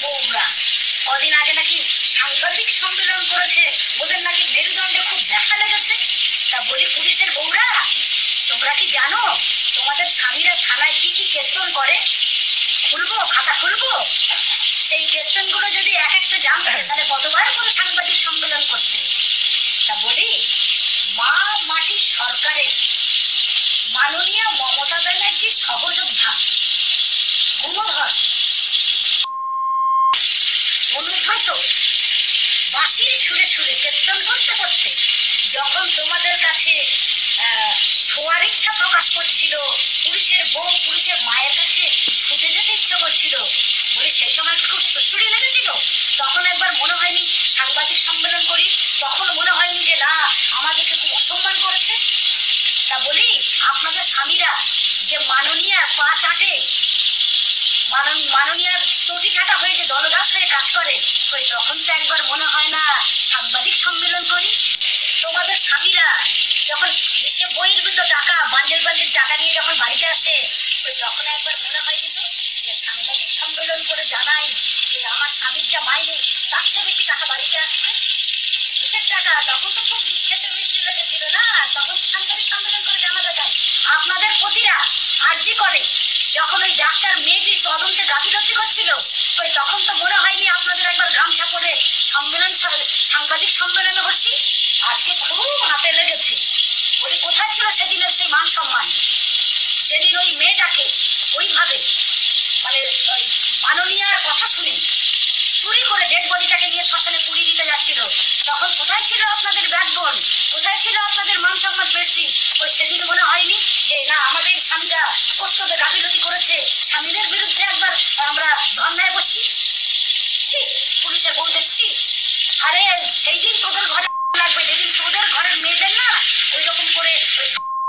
বউরা কদিন আগে নাকি সাংবাদিক সম্মেলন করেছে, ওদের নাকি মেরুদণ্ডে খুব ব্যথা লেগেছে। তা বলি পুলিশের বউরা, তোমরা কি জানো তোমাদের স্বামীরা থানায় কি কি কেতন করে? খুলবো, খাতা খুলবো। সেই কেতনগুলো যদি এক একটা জানতে তাহলে কতবার করে সাংবাদিক সম্মেলন করতে। তা বলি, মা মাটির সরকারের মাননীয় মমতা ব্যানার্জির সহযোদ্ধা গুণধর অনুব্রত বাঁশির সুরে সুরে কীর্তন করতে করতে যখন তোমাদের কাছে শোয়ার ইচ্ছা প্রকাশ করছিল, পুরুষের বউ পুরুষের মায়ের কাছে ছুটে যেতে ইচ্ছে করছিল, বলে সেই সময় খুব সুসুরি লেগেছিল। তখন একবার মনে হয়নি সাংবাদিক সম্মেলন করি? তখন মনে হয়নি যে না, আমাদেরকে খুব অসম্মান করেছে? তা বলি, আপনাদের স্বামীরা যে মাননীয়ার পা চাটে, মাননীয়ার চটি চাটা হয়ে যে দলদাস হয়ে কাজ করে, ওই তখন তো একবার মনে হয় না সাংবাদিক সম্মেলন করি? তোমাদের স্বামীরা যখন সে বহির্ভূত টাকা বান্ডেল বান্ডেল টাকা নিয়ে যখন বাড়িতে আসে, ওই তখন একবার মনে হয় কিন্তু যে সাংবাদিক সম্মেলন করে জানাই যে আমার স্বামীর যা মাইনে তার চেয়ে বেশি টাকা বাড়িতে আসছে। কিসের টাকা? তখন তো খুব খেতে মিষ্টি লেগেছিল না, তখন সাংবাদিক সম্মেলন করে জানাতে চাই। আপনাদের পতিরা আর্জি করে যখন ওই ডাক্তার মেয়েটির তদন্তে গাফিলতি করছিল, ওই তখন তো মনে হয়নি আপনাদের একবার গামছা পরে সাংবাদিক সম্মেলনে বসি? আজকে খুব হাতে লেগেছে। বলি, কোথায় ছিল সেদিনের সেই মান সম্মান? যেদিন ওই মেয়েটাকে ওইভাবে মানে ওই মাননীয়ার কথা শুনে চুরি করে ডেড বডিটাকে নিয়ে শ্মশানে পুড়িয়ে দিতে যাচ্ছিল, তখন কোথায় ছিল আপনাদের ব্যাকবোন? কোথায় ছিল আপনাদের মান সম্মান বেশি? ওই সেদিন মনে হয়নি যে না, আমাদের স্বামীরা কর্তব্যে গাফিলতি করেছে, স্বামীদের বিরুদ্ধে একবার আমরা ধর্নায় বসি? পুলিশের বউ দেখছি। আরে সেই দিন তোদের ঘরে লাগবে, যেদিন তোদের ঘরের মেয়েদের না ওই রকম করে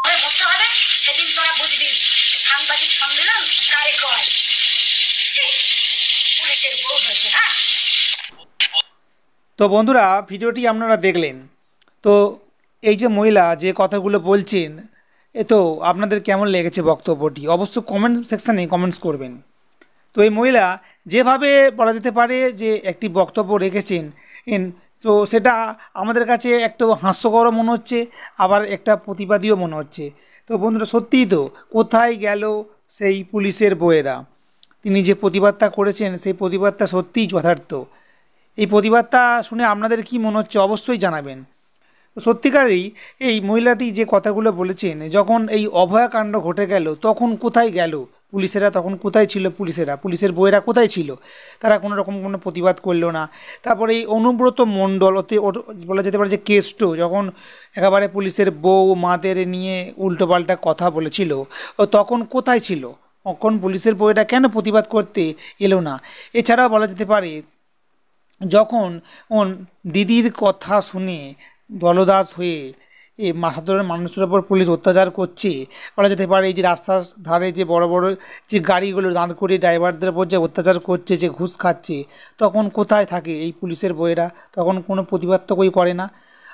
ঘরে বসতে হবে, সেদিন তোরা বুঝবি সাংবাদিক সম্মেলন কারে কয়। পুলিশের বউ হয়েছে। হ্যাঁ, তো বন্ধুরা, ভিডিওটি আপনারা দেখলেন। তো এই যে মহিলা যে কথাগুলো বলছেন, তো আপনাদের কেমন লেগেছে বক্তব্যটি? অবশ্য কমেন্ট সেকশানে কমেন্টস করবেন। তো এই মহিলা যেভাবে বলা যেতে পারে যে একটি বক্তব্য রেখেছেন, তো সেটা আমাদের কাছে একটু হাস্যকরও মনে হচ্ছে, আবার একটা প্রতিবাদীও মনে হচ্ছে। তো বন্ধুরা, সত্যিই তো, কোথায় গেল সেই পুলিশের বউয়েরা? তিনি যে প্রতিবাদটা করেছেন, সেই প্রতিবাদটা সত্যিই যথার্থ। এই প্রতিবাদটা শুনে আপনাদের কি মনে হচ্ছে অবশ্যই জানাবেন। তো সত্যিকারেই এই মহিলাটি যে কথাগুলো বলেছেন, যখন এই অভয়াকাণ্ড ঘটে গেল তখন কোথায় গেল পুলিশেরা? তখন কোথায় ছিল পুলিশেরা? পুলিশের বউয়েরা কোথায় ছিল? তারা কোনো রকম কোনো প্রতিবাদ করলো না। তারপরে এই অনুব্রত মণ্ডল, বলা যেতে পারে যে কেষ্ট, যখন একেবারে পুলিশের বউ মাদের নিয়ে উল্টোপাল্টা কথা বলেছিল, ও তখন কোথায় ছিল? তখন পুলিশের বউয়েরা কেন প্রতিবাদ করতে এলো না? এছাড়াও বলা যেতে পারে, যখন দিদির কথা শুনে দলদাস হয়ে এই সাধারণ মানুষের ওপর পুলিশ অত্যাচার করছে, বলা যেতে পারে এই যে রাস্তার ধারে যে বড় বড় যে গাড়িগুলো দাঁড় করে ড্রাইভারদের ওপর যে অত্যাচার করছে, যে ঘুষ খাচ্ছে, তখন কোথায় থাকে এই পুলিশের বউয়েরা? তখন কোনো প্রতিবাদ তো কেউ করে না।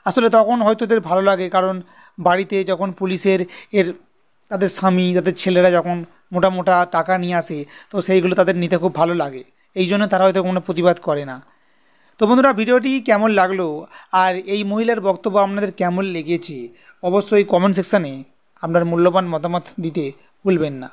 আসলে তখন হয়তো এদের ভালো লাগে, কারণ বাড়িতে যখন পুলিশের তাদের স্বামী, তাদের ছেলেরা যখন মোটা মোটা টাকা নিয়ে আসে, তো সেইগুলো তাদের নিতে খুব ভালো লাগে, এই জন্য তারা হয়তো কোনো প্রতিবাদ করে না। তো বন্ধুরা, ভিডিওটি কেমন লাগলো আর এই মহিলার বক্তব্য আপনাদের কেমন লেগেছে অবশ্যই কমেন্ট সেকশানে আপনার মূল্যবান মতামত দিতে ভুলবেন না।